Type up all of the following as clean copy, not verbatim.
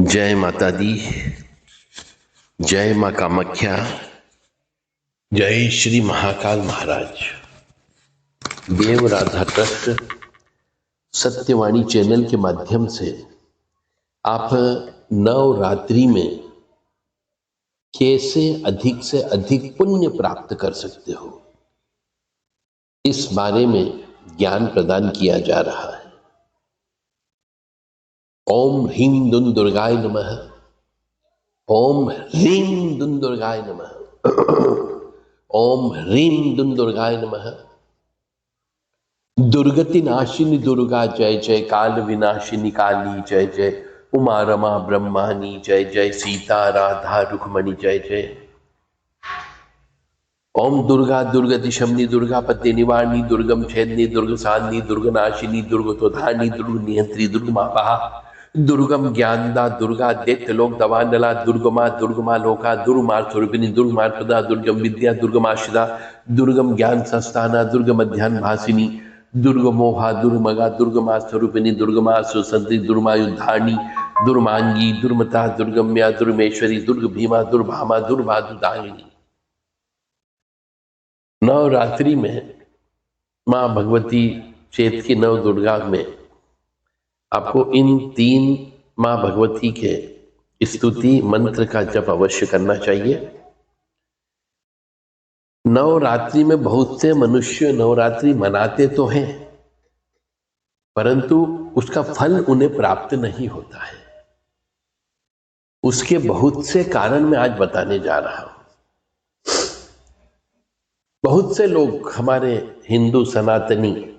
जय माता दी। जय माँ कामाख्या। जय श्री महाकाल महाराज। देव राधा ट्रस्ट सत्यवाणी चैनल के माध्यम से आप नवरात्रि में कैसे अधिक से अधिक पुण्य प्राप्त कर सकते हो, इस बारे में ज्ञान प्रदान किया जा रहा है। ओम ह्रीं दुं दुर्गाय नमः। ओम ह्रीं दुं दुर्गाय नमः। ओम ह्रीं दुं दुर्गाय नमः। दुर्गति नाशिनी दुर्गा जय जय, काल विनाशिनी काली जय जय, उमा रमा ब्रह्मानी जय जय, सीता राधा रुक्मणी जय जय। ओम दुर्गा दुर्गति शमनी, दुर्गा पत्ते निवारणी, दुर्गम छेदनी, दुर्ग साधनी, दुर्ग नाशिनी, दुर्गतोधानी, दुर्ग नियंत्री, दुर्गमापहा, दुर्गम ज्ञानदा, दुर्गा दैत्य लोक दवानला, दुर्गमा लोका, दुर्मार स्वरूपिणी, दुर्मार प्रदा, दुर्गम विद्या, दुर्गमाशिदा, दुर्गम ज्ञान संस्थाना, दुर्गम अध्यान भासिनी, दुर्गमोहा, दुर्मगा, दुर्गमा स्वरूपिणी, दुर्गमा सुसंति, दुर्मायुधानी, दुर्मांगी, दुर्मता, दुर्गम्या, दुर्मेश्वरी, दुर्ग भीमा, दुर्भामा, दुर्भादुदायिनी। नवरात्रि में माँ भगवती चैत की नव दुर्गा में आपको इन 3 माँ भगवती के स्तुति मंत्र का जप अवश्य करना चाहिए। नवरात्रि में बहुत से मनुष्य नवरात्रि मनाते तो हैं, परंतु उसका फल उन्हें प्राप्त नहीं होता है। उसके बहुत से कारण मैं आज बताने जा रहा हूं। बहुत से लोग हमारे हिंदू सनातनी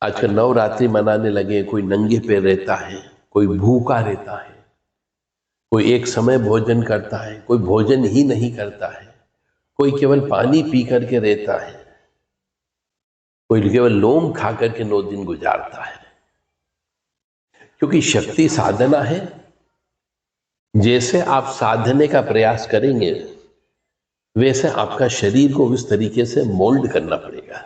आजकल नवरात्रि मनाने लगे। कोई नंगे पैर रहता है, कोई भूखा रहता है, कोई एक समय भोजन करता है, कोई भोजन ही नहीं करता है, कोई केवल पानी पी करके रहता है, कोई केवल लौंग खा करके 9 दिन गुजारता है। क्योंकि शक्ति साधना है। जैसे आप साधने का प्रयास करेंगे वैसे आपका शरीर को उस तरीके से मोल्ड करना पड़ेगा।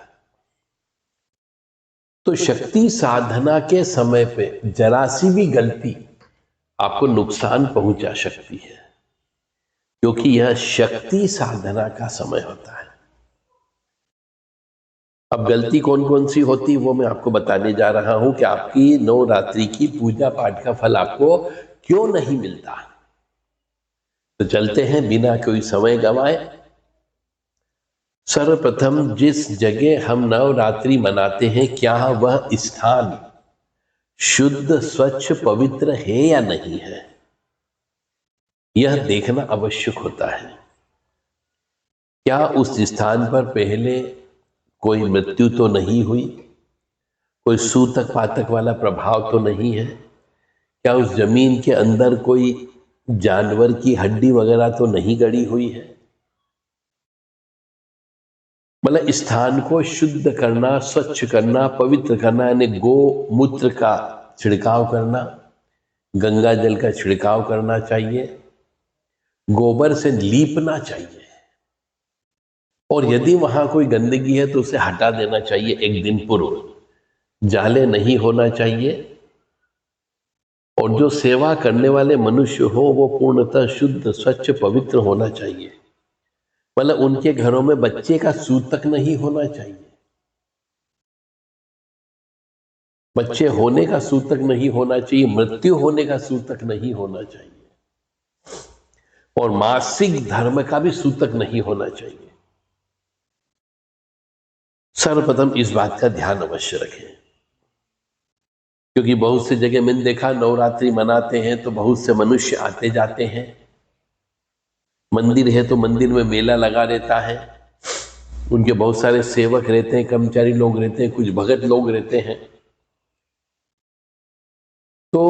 तो शक्ति साधना के समय पे जरा सी भी गलती आपको नुकसान पहुंचा सकती है, क्योंकि यह शक्ति साधना का समय होता है। अब गलती कौन कौन सी होती वो मैं आपको बताने जा रहा हूं कि आपकी नवरात्रि की पूजा पाठ का फल आपको क्यों नहीं मिलता। तो चलते हैं बिना कोई समय गंवाए। सर्वप्रथम जिस जगह हम नवरात्रि मनाते हैं, क्या वह स्थान शुद्ध स्वच्छ पवित्र है या नहीं है, यह देखना आवश्यक होता है। क्या उस स्थान पर पहले कोई मृत्यु तो नहीं हुई, कोई सूतक पातक वाला प्रभाव तो नहीं है, क्या उस जमीन के अंदर कोई जानवर की हड्डी वगैरह तो नहीं गड़ी हुई है। मतलब स्थान को शुद्ध करना, स्वच्छ करना, पवित्र करना, यानी गोमूत्र का छिड़काव करना, गंगा जल का छिड़काव करना चाहिए, गोबर से लीपना चाहिए, और यदि वहां कोई गंदगी है तो उसे हटा देना चाहिए एक दिन पूर्व। जाले नहीं होना चाहिए, और जो सेवा करने वाले मनुष्य हो वो पूर्णतः शुद्ध स्वच्छ पवित्र होना चाहिए। मतलब उनके घरों में बच्चे का सूतक नहीं होना चाहिए, बच्चे होने का सूतक नहीं होना चाहिए, मृत्यु होने का सूतक नहीं होना चाहिए, और मासिक धर्म का भी सूतक नहीं होना चाहिए। सर्वप्रथम इस बात का ध्यान अवश्य रखें, क्योंकि बहुत सी जगह मैंने देखा नवरात्रि मनाते हैं तो बहुत से मनुष्य आते जाते हैं। मंदिर है तो मंदिर में मेला लगा रहता है, उनके बहुत सारे सेवक रहते हैं, कर्मचारी लोग रहते हैं, कुछ भगत लोग रहते हैं। तो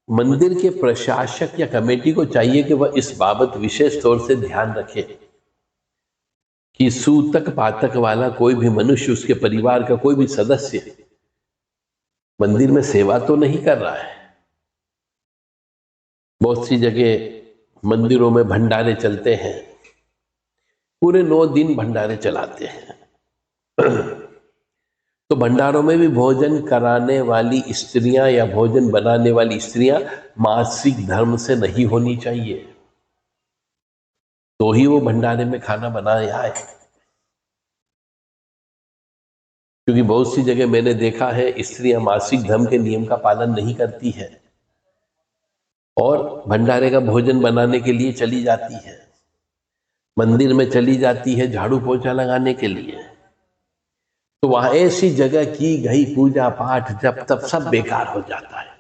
मंदिर के प्रशासक या कमेटी को चाहिए कि वह इस बाबत विशेष तौर से ध्यान रखे कि सूतक पातक वाला कोई भी मनुष्य, उसके परिवार का कोई भी सदस्य मंदिर में सेवा तो नहीं कर रहा है। बहुत सी जगह मंदिरों में भंडारे चलते हैं, पूरे 9 दिन भंडारे चलाते हैं। तो भंडारों में भी भोजन कराने वाली स्त्रियां या भोजन बनाने वाली स्त्रियां मासिक धर्म से नहीं होनी चाहिए, तो ही वो भंडारे में खाना बनाए आए। क्योंकि बहुत सी जगह मैंने देखा है स्त्रियां मासिक धर्म के नियम का पालन नहीं करती है और भंडारे का भोजन बनाने के लिए चली जाती है, मंदिर में चली जाती है झाड़ू पोछा लगाने के लिए, तो वहां ऐसी जगह की गई पूजा पाठ जब तब सब बेकार हो जाता है।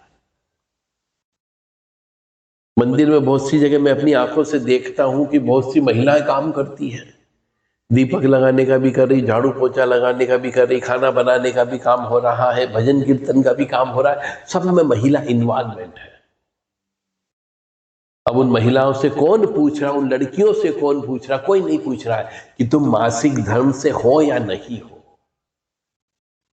मंदिर में बहुत सी जगह मैं अपनी आंखों से देखता हूं कि बहुत सी महिलाएं काम करती हैं, दीपक लगाने का भी कर रही, झाड़ू पोछा लगाने का भी कर रही, खाना बनाने का भी काम हो रहा है, भजन कीर्तन का भी काम हो रहा है, सब में महिला इन्वॉल्वमेंट है। अब उन महिलाओं से कौन पूछ रहा, उन लड़कियों से कौन पूछ रहा? कोई नहीं पूछ रहा है कि तुम मासिक धर्म से हो या नहीं हो।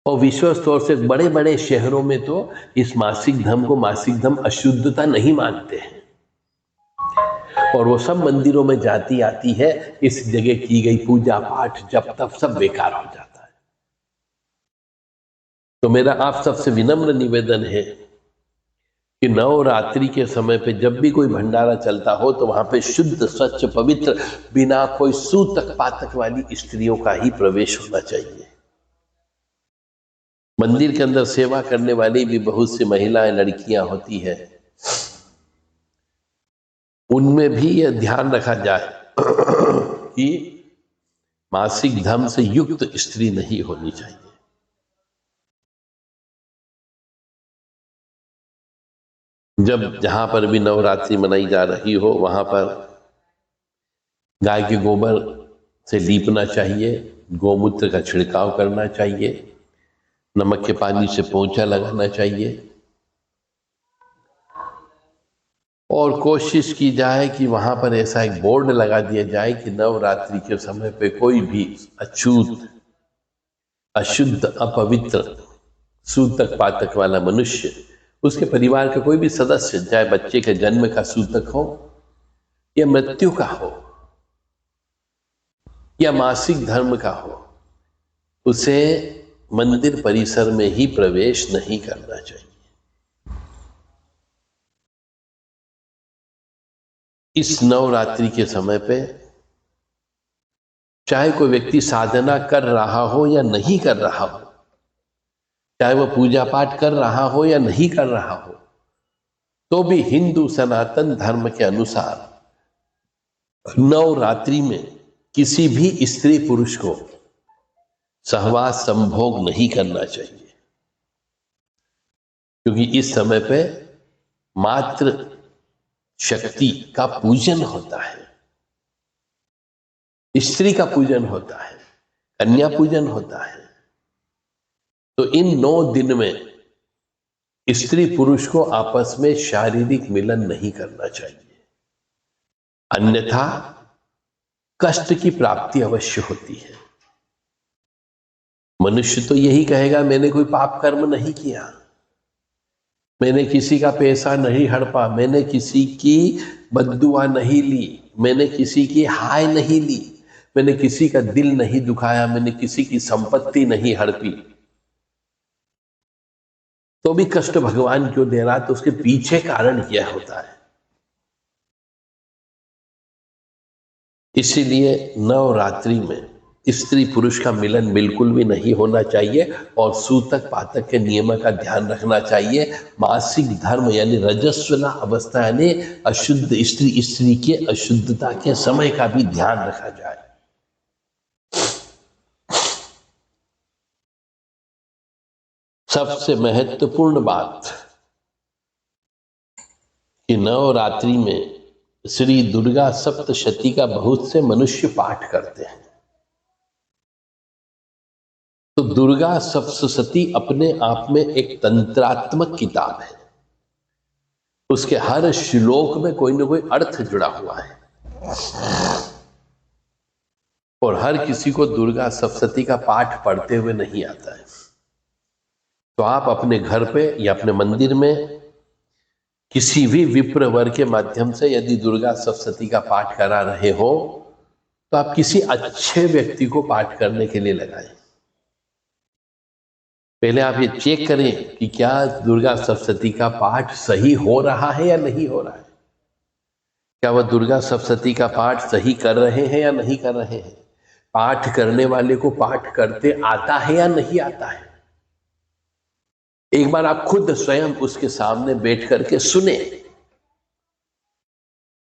और विश्वस्त तौर से बड़े बड़े शहरों में तो इस मासिक धर्म को मासिक धर्म अशुद्धता नहीं मानते हैं और वो सब मंदिरों में जाती आती है, इस जगह की गई पूजा पाठ जब तब सब बेकार हो जाता है। तो मेरा आप सबसे विनम्र निवेदन है कि नवरात्रि के समय पे जब भी कोई भंडारा चलता हो तो वहां पे शुद्ध स्वच्छ पवित्र बिना कोई सूतक पातक वाली स्त्रियों का ही प्रवेश होना चाहिए। मंदिर के अंदर सेवा करने वाली भी बहुत सी महिलाएं लड़कियां होती है, उनमें भी यह ध्यान रखा जाए कि मासिक धर्म से युक्त स्त्री नहीं होनी चाहिए। जब जहां पर भी नवरात्रि मनाई जा रही हो वहां पर गाय के गोबर से लीपना चाहिए, गोमूत्र का छिड़काव करना चाहिए, नमक के पानी से पोंछा लगाना चाहिए और कोशिश की जाए कि वहां पर ऐसा एक बोर्ड लगा दिया जाए कि नवरात्रि के समय पे कोई भी अछूत, अशुद्ध, अपवित्र, सूतक पातक वाला मनुष्य, उसके परिवार का कोई भी सदस्य, चाहे बच्चे के जन्म का सूतक हो या मृत्यु का हो या मासिक धर्म का हो, उसे मंदिर परिसर में ही प्रवेश नहीं करना चाहिए। इस नवरात्रि के समय पे चाहे कोई व्यक्ति साधना कर रहा हो या नहीं कर रहा हो, चाहे वह पूजा पाठ कर रहा हो या नहीं कर रहा हो, तो भी हिंदू सनातन धर्म के अनुसार नवरात्रि में किसी भी स्त्री पुरुष को सहवास संभोग नहीं करना चाहिए, क्योंकि इस समय पे मात्र शक्ति का पूजन होता है, स्त्री का पूजन होता है, कन्या पूजन होता है। तो इन 9 दिन में स्त्री पुरुष को आपस में शारीरिक मिलन नहीं करना चाहिए, अन्यथा कष्ट की प्राप्ति अवश्य होती है। मनुष्य तो यही कहेगा मैंने कोई पाप कर्म नहीं किया, मैंने किसी का पैसा नहीं हड़पा, मैंने किसी की बद्दुआ नहीं ली, मैंने किसी की हाय नहीं ली, मैंने किसी का दिल नहीं दुखाया, मैंने किसी की संपत्ति नहीं हड़पी। तो भी कष्ट भगवान क्यों दे रहा? तो उसके पीछे कारण क्या होता है। इसीलिए नवरात्रि में स्त्री पुरुष का मिलन बिल्कुल भी नहीं होना चाहिए और सूतक पातक के नियम का ध्यान रखना चाहिए। मासिक धर्म यानी रजस्वला अवस्था यानी अशुद्ध स्त्री के अशुद्धता के समय का भी ध्यान रखा जाए। सबसे महत्वपूर्ण बात कि नवरात्रि में श्री दुर्गा सप्तशती का बहुत से मनुष्य पाठ करते हैं। तो दुर्गा सप्तशती अपने आप में एक तंत्रात्मक किताब है, उसके हर श्लोक में कोई ना कोई अर्थ जुड़ा हुआ है और हर किसी को दुर्गा सप्तशती का पाठ पढ़ते हुए नहीं आता है। तो आप अपने घर पे या अपने मंदिर में किसी भी विप्र वर के माध्यम से यदि दुर्गा सप्तशती का पाठ करा रहे हो तो आप किसी अच्छे व्यक्ति को पाठ करने के लिए लगाएं। पहले आप ये चेक करें कि क्या दुर्गा सप्तशती का पाठ सही हो रहा है या नहीं हो रहा है। क्या वह दुर्गा सप्तशती का पाठ सही कर रहे हैं या नहीं कर रहे हैं। पाठ करने वाले को पाठ करते आता है या नहीं आता है। एक बार आप खुद स्वयं उसके सामने बैठ करके सुने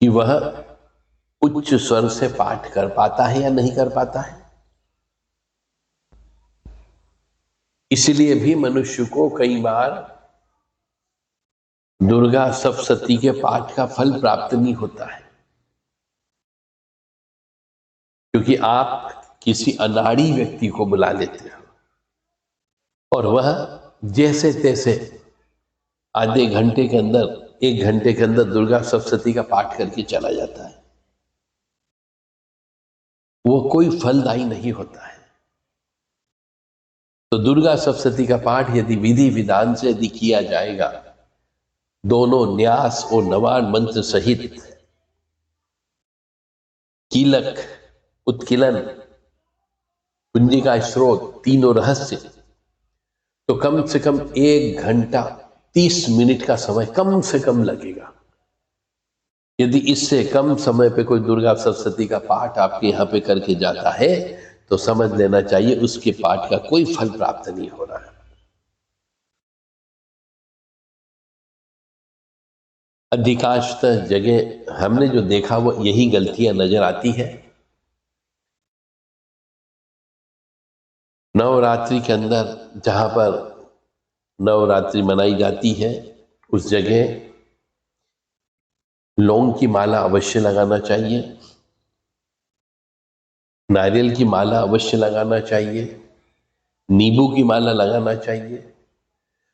कि वह उच्च स्वर से पाठ कर पाता है या नहीं कर पाता है। इसलिए भी मनुष्य को कई बार दुर्गा सप्तशती के पाठ का फल प्राप्त नहीं होता है, क्योंकि आप किसी अनाड़ी व्यक्ति को बुला लेते हो और वह जैसे तैसे आधे घंटे के अंदर 1 घंटे के अंदर दुर्गा सप्तशती का पाठ करके चला जाता है। वो कोई फलदायी नहीं होता है। तो दुर्गा सप्तशती का पाठ यदि विधि विधान से यदि किया जाएगा, दोनों न्यास और नवान मंत्र सहित कीलक, उत्कीलन, कुंजिका स्रोत, तीनों रहस्य, तो कम से कम 1 घंटा 30 मिनट का समय कम से कम लगेगा। यदि इससे कम समय पे कोई दुर्गा सप्तशती का पाठ आपके यहाँ पे करके जाता है तो समझ लेना चाहिए उसके पाठ का कोई फल प्राप्त नहीं हो रहा है। अधिकांशतः जगह हमने जो देखा वो यही गलतियां नजर आती है। नवरात्रि के अंदर जहां पर नवरात्रि मनाई जाती है उस जगह लौंग की माला अवश्य लगाना चाहिए, नारियल की माला अवश्य लगाना चाहिए, नींबू की माला लगाना चाहिए।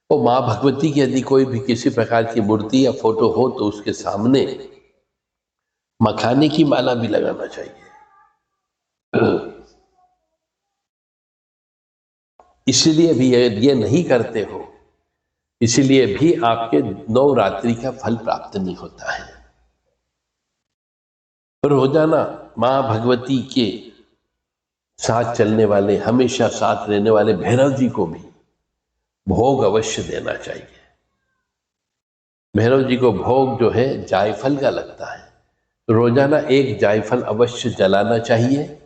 और माँ भगवती की यदि कोई भी किसी प्रकार की मूर्ति या फोटो हो तो उसके सामने मखाने की माला भी लगाना चाहिए। इसलिए भी ये नहीं करते हो, इसलिए भी आपके नवरात्रि का फल प्राप्त नहीं होता है। रोजाना माँ भगवती के साथ चलने वाले, हमेशा साथ रहने वाले भैरव जी को भी भोग अवश्य देना चाहिए। भैरव जी को भोग जो है जायफल का लगता है, रोजाना 1 जायफल अवश्य जलाना चाहिए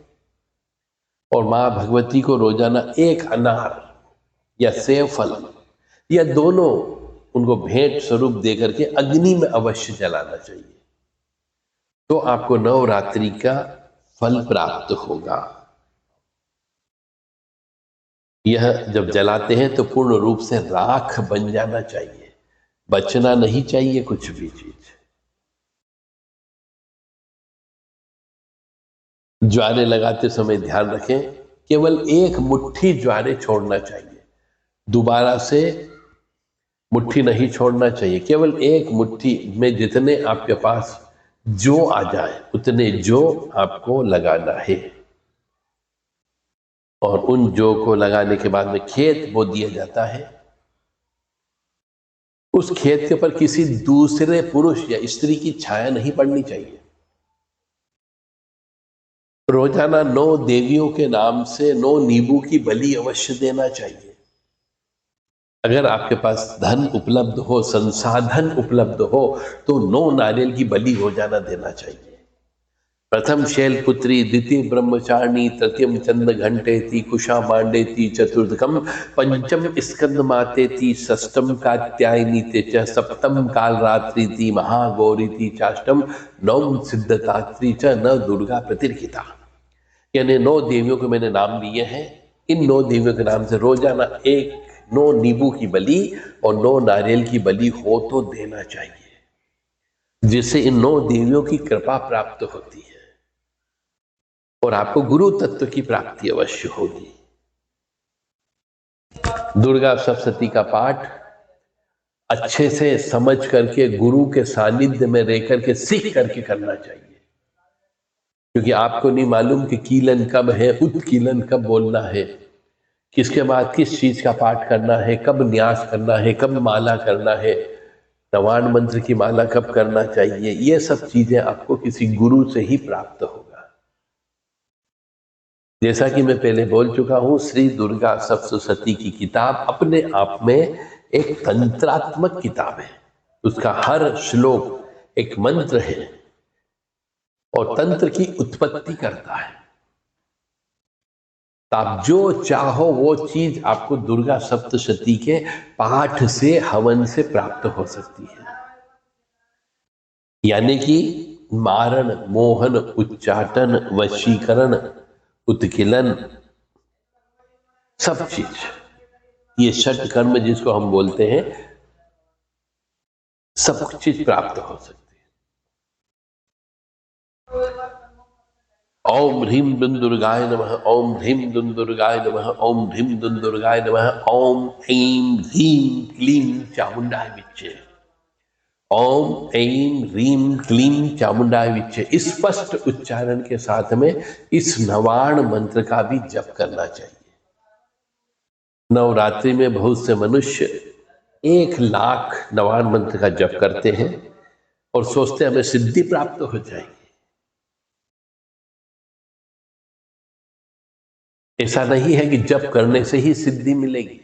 और माँ भगवती को रोजाना 1 अनार या सेब फल या दोनों उनको भेंट स्वरूप देकर के अग्नि में अवश्य जलाना चाहिए, तो आपको नवरात्रि का फल प्राप्त होगा। यह जब जलाते हैं तो पूर्ण रूप से राख बन जाना चाहिए, बचना नहीं चाहिए कुछ भी चीज। ज्वारे लगाते समय ध्यान रखें, केवल 1 मुट्ठी ज्वारे छोड़ना चाहिए, दोबारा से मुट्ठी नहीं छोड़ना चाहिए। केवल 1 मुट्ठी में जितने आपके पास जो आ जाए उतने जो आपको लगाना है और उन जौ को लगाने के बाद में खेत बो दिया जाता है। उस खेत के ऊपर किसी दूसरे पुरुष या स्त्री की छाया नहीं पड़नी चाहिए। रोजाना 9 देवियों के नाम से 9 नींबू की बलि अवश्य देना चाहिए। अगर आपके पास धन उपलब्ध हो, संसाधन उपलब्ध हो, तो 9 नारियल की बलि रोजाना देना चाहिए। प्रथम शैलपुत्री, द्वितीय ब्रह्मचारिणी, तृतीयम चंद्र घंटेति, कुशा मांडेति, चतुर्थकम पंचम स्कंद मातेति, षष्टम कात्यायनी च, सप्तम कालरात्रि महागौरी चाष्टम नवम सिद्धतात्री च न दुर्गा प्रतिर्किता। यानी 9 देवियों के मैंने नाम लिए हैं। इन 9 देवियों के नाम से रोजाना 9 नींबू की बलि और 9 नारियल की बलि हो तो देना चाहिए, जिससे इन 9 देवियों की कृपा प्राप्त होती है और आपको गुरु तत्व की प्राप्ति अवश्य होगी। दुर्गा सप्तशती का पाठ अच्छे से समझ करके गुरु के सानिध्य में रह करके सीख करके करना चाहिए, क्योंकि आपको नहीं मालूम कि कीलन कब है, उत्कीलन कब बोलना है, किसके बाद किस चीज का पाठ करना है, कब न्यास करना है, कब माला करना है, नवान मंत्र की माला कब करना चाहिए। ये सब चीजें आपको किसी गुरु से ही प्राप्त होगा। जैसा कि मैं पहले बोल चुका हूं, श्री दुर्गा सप्तशती की किताब अपने आप में एक तंत्रात्मक किताब है। उसका हर श्लोक एक मंत्र है और तंत्र की उत्पत्ति करता है। तो आप जो चाहो वो चीज आपको दुर्गा सप्तशती के पाठ से, हवन से प्राप्त हो सकती है। यानी कि मारण, मोहन, उच्चाटन, वशीकरण, उत्कीलन, सब चीज, ये षट कर्म जिसको हम बोलते हैं, सब चीज प्राप्त हो सकती है। ओम ह्रीम दुर्गाय नमः, ओम ह्रीम दुर्गाय नमः, ओम ह्रीम दुर्गाय नमः, ओम ऐं ह्रीं क्लीं चामुंडाय विच्चे, ओम ऐं ह्रीं क्लीं चामुंडाय विच्चे। स्पष्ट उच्चारण के साथ में इस नवाण मंत्र का भी जप करना चाहिए। नवरात्रि में बहुत से मनुष्य 1,00,000 नवाण मंत्र का जप करते हैं और सोचते हमें सिद्धि प्राप्त हो जाएगी। ऐसा नहीं है कि जप करने से ही सिद्धि मिलेगी।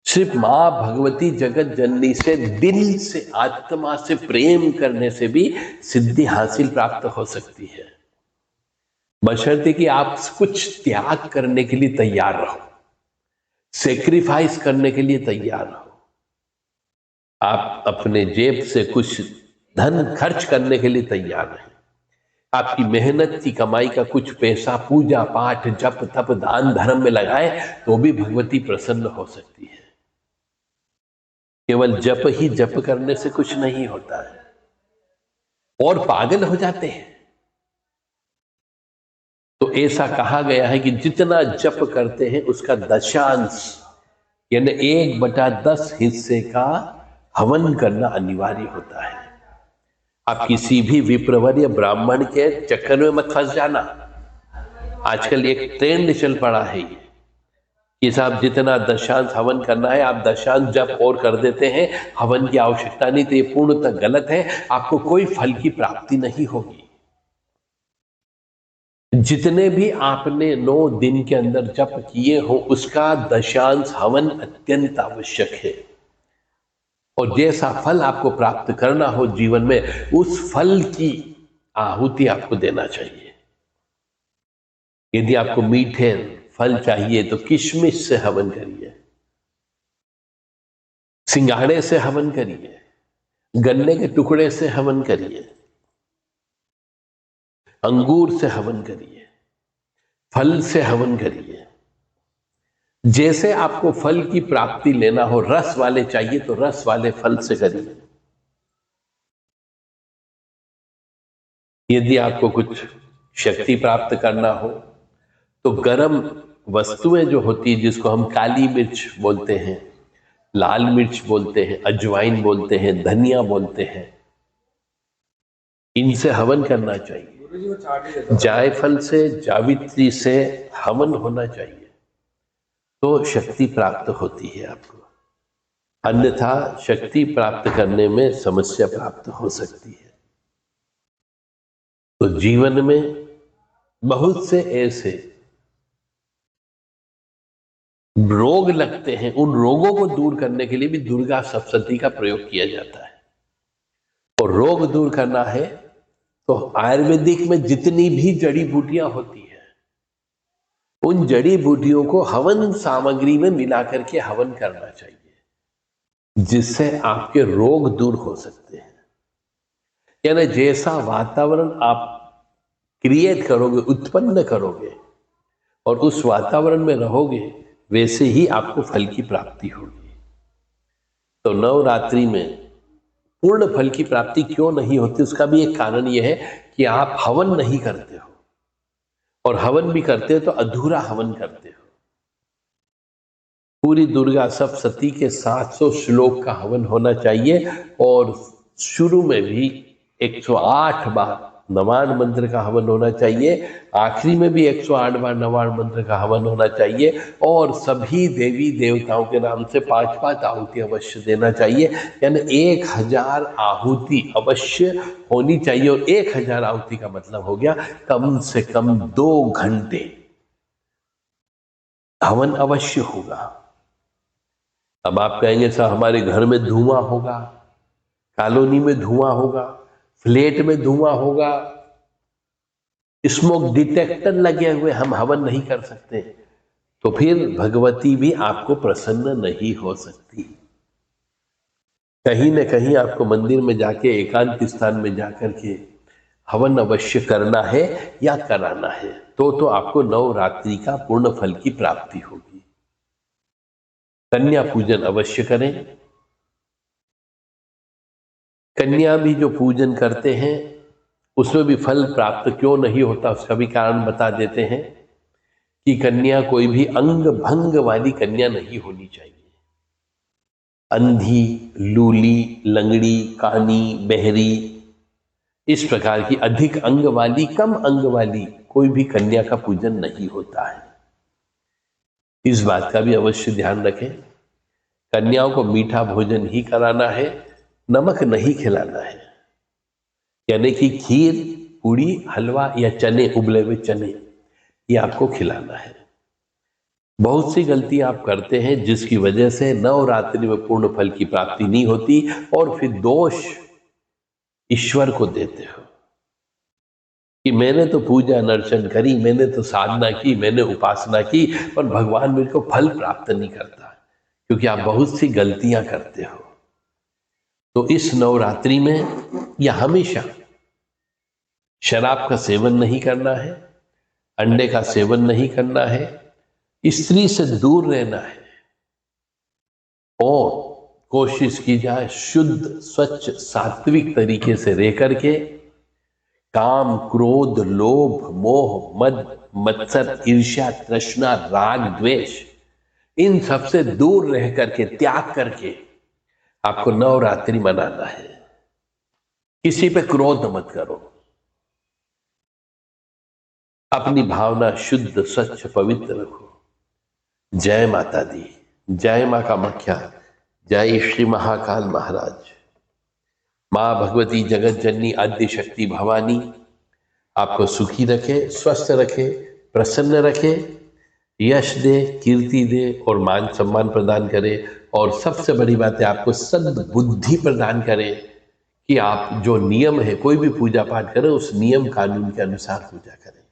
सिर्फ मां भगवती जगत जननी से दिल से, आत्मा से प्रेम करने से भी सिद्धि हासिल प्राप्त हो सकती है, बशर्ते कि आप कुछ त्याग करने के लिए तैयार रहो, सेक्रीफाइस करने के लिए तैयार रहो। आप अपने जेब से कुछ धन खर्च करने के लिए तैयार रहें। आपकी मेहनत की कमाई का कुछ पैसा पूजा पाठ, जप तप, दान धर्म में लगाए तो भी भगवती प्रसन्न हो सकती है। केवल जप ही जप करने से कुछ नहीं होता है, और पागल हो जाते हैं। तो ऐसा कहा गया है कि जितना जप करते हैं उसका दशांश यानी 1/10 हिस्से का हवन करना अनिवार्य होता है। आप किसी भी विप्रवर या ब्राह्मण के चक्कर में मत फंस जाना। आजकल एक ट्रेंड चल पड़ा है ये कि साहब जितना दशांश हवन करना है आप दशांश जप और कर देते हैं, हवन की आवश्यकता नहीं। तो ये पूर्णतः गलत है, आपको कोई फल की प्राप्ति नहीं होगी। जितने भी आपने 9 दिन के अंदर जप किए हो उसका दशांश हवन अत्यंत आवश्यक है, और जैसा फल आपको प्राप्त करना हो जीवन में उस फल की आहुति आपको देना चाहिए। यदि आपको मीठे फल चाहिए तो किशमिश से हवन करिए, सिंघाड़े से हवन करिए, गन्ने के टुकड़े से हवन करिए, अंगूर से हवन करिए, फल से हवन करिए। जैसे आपको फल की प्राप्ति लेना हो, रस वाले चाहिए तो रस वाले फल से करिए। यदि आपको कुछ शक्ति प्राप्त करना हो तो गर्म वस्तुएं जो होती है, जिसको हम काली मिर्च बोलते हैं, लाल मिर्च बोलते हैं, अजवाइन बोलते हैं, धनिया बोलते हैं, इनसे हवन करना चाहिए। जायफल से, जावित्री से हवन होना चाहिए तो शक्ति प्राप्त होती है आपको, अन्यथा शक्ति प्राप्त करने में समस्या प्राप्त हो सकती है। तो जीवन में बहुत से ऐसे रोग लगते हैं, उन रोगों को दूर करने के लिए भी दुर्गा सप्तशती का प्रयोग किया जाता है। और रोग दूर करना है तो आयुर्वेदिक में जितनी भी जड़ी बूटियां होती है उन जड़ी बूटियों को हवन सामग्री में मिला करके हवन करना चाहिए, जिससे आपके रोग दूर हो सकते हैं। यानी जैसा वातावरण आप क्रिएट करोगे, उत्पन्न करोगे और उस वातावरण में रहोगे, वैसे ही आपको फल की प्राप्ति होगी। तो नवरात्रि में पूर्ण फल की प्राप्ति क्यों नहीं होती, उसका भी एक कारण यह है कि आप हवन नहीं करते हो, और हवन भी करते हो तो अधूरा हवन करते हो। पूरी दुर्गा सप्तशती के 700 श्लोक का हवन होना चाहिए, और शुरू में भी 108 बार नवाण मंत्र का हवन होना चाहिए, आखिरी में भी 108 बार नवाण मंत्र का हवन होना चाहिए, और सभी देवी देवताओं के नाम से 5-5 आहुति अवश्य देना चाहिए। यानी 1000 आहुति अवश्य होनी चाहिए, और 1000 आहुति का मतलब हो गया कम से कम 2 घंटे हवन अवश्य होगा। अब आप कहेंगे सर हमारे घर में धुआं होगा, कॉलोनी में धुआं होगा, फ्लैट में धुआं होगा, स्मोक डिटेक्टर लगे हुए, हम हवन नहीं कर सकते, तो फिर भगवती भी आपको प्रसन्न नहीं हो सकती। कहीं न कहीं आपको मंदिर में जाके, एकांत स्थान में जाकर के हवन अवश्य करना है या कराना है, तो आपको नवरात्रि का पूर्ण फल की प्राप्ति होगी। कन्या पूजन अवश्य करें। कन्या भी जो पूजन करते हैं उसमें भी फल प्राप्त क्यों नहीं होता, उसका भी कारण बता देते हैं कि कन्या कोई भी अंग भंग वाली कन्या नहीं होनी चाहिए। अंधी, लूली, लंगड़ी, कानी, बहरी, इस प्रकार की अधिक अंग वाली, कम अंग वाली कोई भी कन्या का पूजन नहीं होता है। इस बात का भी अवश्य ध्यान रखें। कन्याओं को मीठा भोजन ही कराना है, नमक नहीं खिलाना है। यानी कि खीर, पूड़ी, हलवा या चने, उबले हुए चने, ये आपको खिलाना है। बहुत सी गलती आप करते हैं जिसकी वजह से नवरात्रि में पूर्ण फल की प्राप्ति नहीं होती और फिर दोष ईश्वर को देते हो कि मैंने तो पूजा अर्चन करी, मैंने तो साधना की, मैंने उपासना की, पर भगवान मेरे को फल प्राप्त नहीं करता, क्योंकि आप बहुत सी गलतियां करते हो। तो इस नवरात्रि में या हमेशा शराब का सेवन नहीं करना है, अंडे का सेवन नहीं करना है, स्त्री से दूर रहना है और कोशिश की जाए शुद्ध, स्वच्छ, सात्विक तरीके से रह करके काम, क्रोध, लोभ, मोह, मद, मत्सर, ईर्ष्या, तृष्णा, राग, द्वेष, इन सबसे दूर रह करके, त्याग करके आपको नवरात्रि मनाना है। किसी पे क्रोध मत करो, अपनी भावना शुद्ध, स्वच्छ, पवित्र रखो। जय माता दी, जय मां कामाख्या, जय श्री महाकाल महाराज। मां भगवती जगत जननी आद्य शक्ति भवानी आपको सुखी रखे, स्वस्थ रखे, प्रसन्न रखे, यश दे, कीर्ति दे और मान सम्मान प्रदान करे। और सबसे बड़ी बात है, आपको सद्बुद्धि प्रदान करे कि आप जो नियम है, कोई भी पूजा पाठ करें उस नियम कानून के अनुसार पूजा करें।